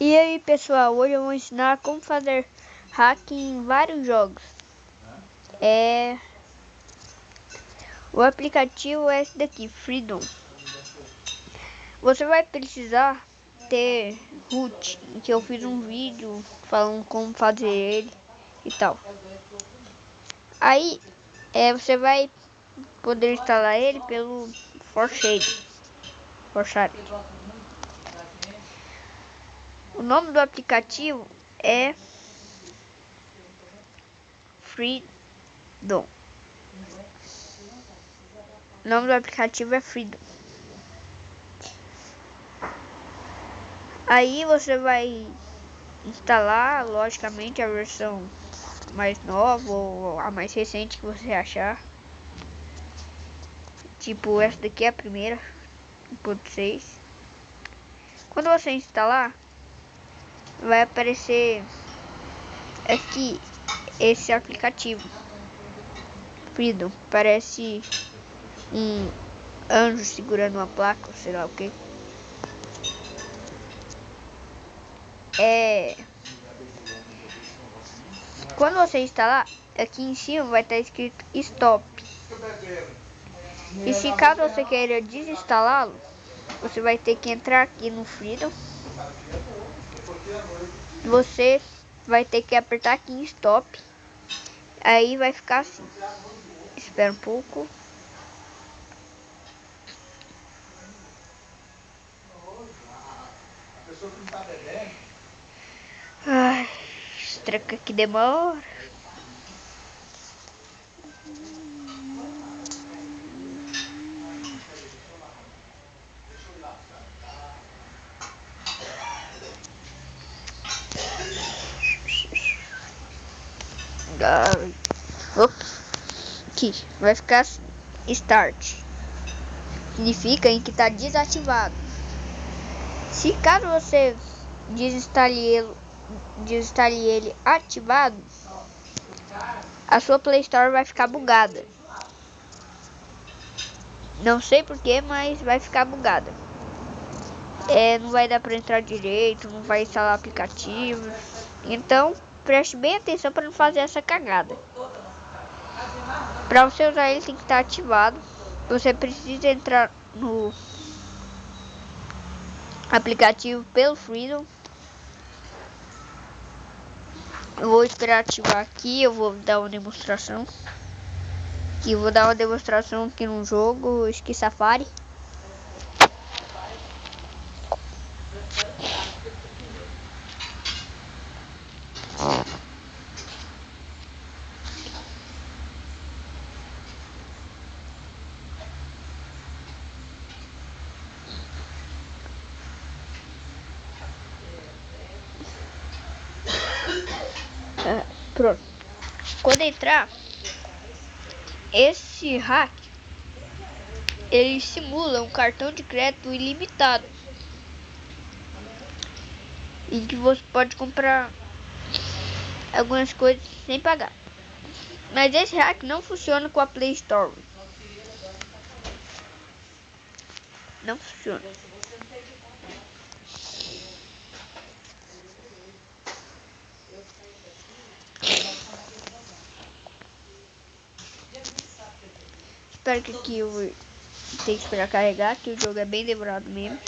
E aí pessoal, hoje eu vou ensinar como fazer hack em vários jogos. O aplicativo é esse daqui, Freedom. Você vai precisar ter root, que eu fiz um vídeo falando como fazer ele e tal. Aí você vai poder instalar ele pelo Forshade. O nome do aplicativo é Freedom. O nome do aplicativo é Freedom. Aí você vai instalar, logicamente, a versão mais nova ou a mais recente que você achar. Tipo, essa daqui é a primeira, 1.6. Quando você instalar, vai aparecer aqui esse aplicativo Freedom. Parece um anjo segurando uma placa, sei lá o que. Quando você instalar, aqui em cima vai estar escrito Stop. E se caso você queira desinstalá-lo, você vai ter que entrar aqui no Freedom. Você vai ter que apertar aqui em Stop. Aí vai ficar assim. Espera um pouco. Ai, tranca que demora. Ops. Aqui vai ficar assim. Start. Significa em que está desativado. Se caso você desinstale ele ativado, a sua Play Store vai ficar bugada. Não sei porquê, mas vai ficar bugada. Não vai dar para entrar direito, não vai instalar aplicativos. Então, preste bem atenção para não fazer essa cagada. Para você usar ele tem que estar ativado. Você precisa entrar no aplicativo pelo Freedom. Eu vou esperar ativar aqui, eu vou dar uma demonstração. Eu vou dar uma demonstração aqui no jogo Ski Safari. Pronto. Quando entrar, esse hack ele simula um cartão de crédito ilimitado e que você pode comprar algumas coisas sem pagar. Mas esse hack não funciona com a Play Store. Não funciona. Espero que aqui eu vou ter que esperar carregar, que o jogo é bem demorado mesmo.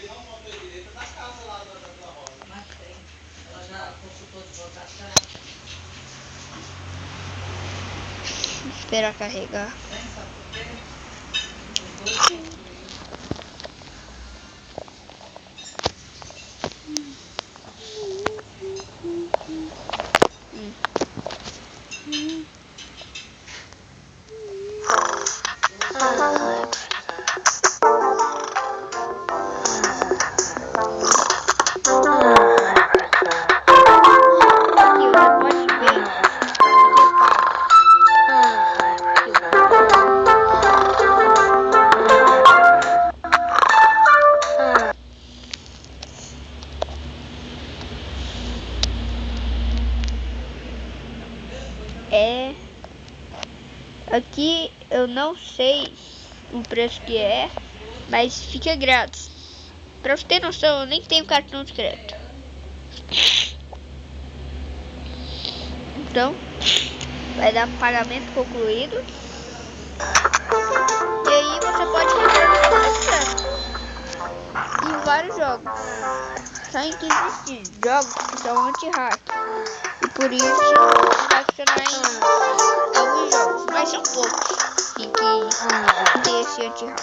Esperar carregar. Aqui eu não sei o preço que é, mas fica grátis. Pra você ter noção, eu nem tenho cartão de crédito. Então, vai dar pagamento concluído. E aí você pode fazer o que você quiser em vários jogos. Tem que existir jogos que são anti-hack. E por isso vai funcionar em alguns jogos. Mas são poucos que tem esse anti-hack.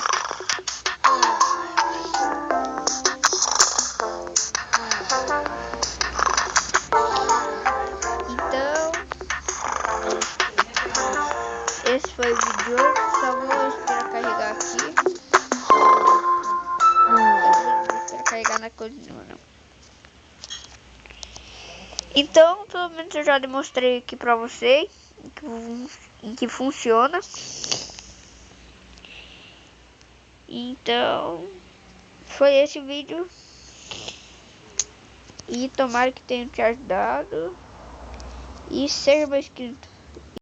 Então, esse foi o vídeo. Só vou esperar carregar aqui. Vou esperar carregar na cozinha, não. Então, pelo menos eu já demonstrei aqui pra vocês em que funciona. Então, foi esse vídeo. E tomara que tenha te ajudado. E seja meu inscrito.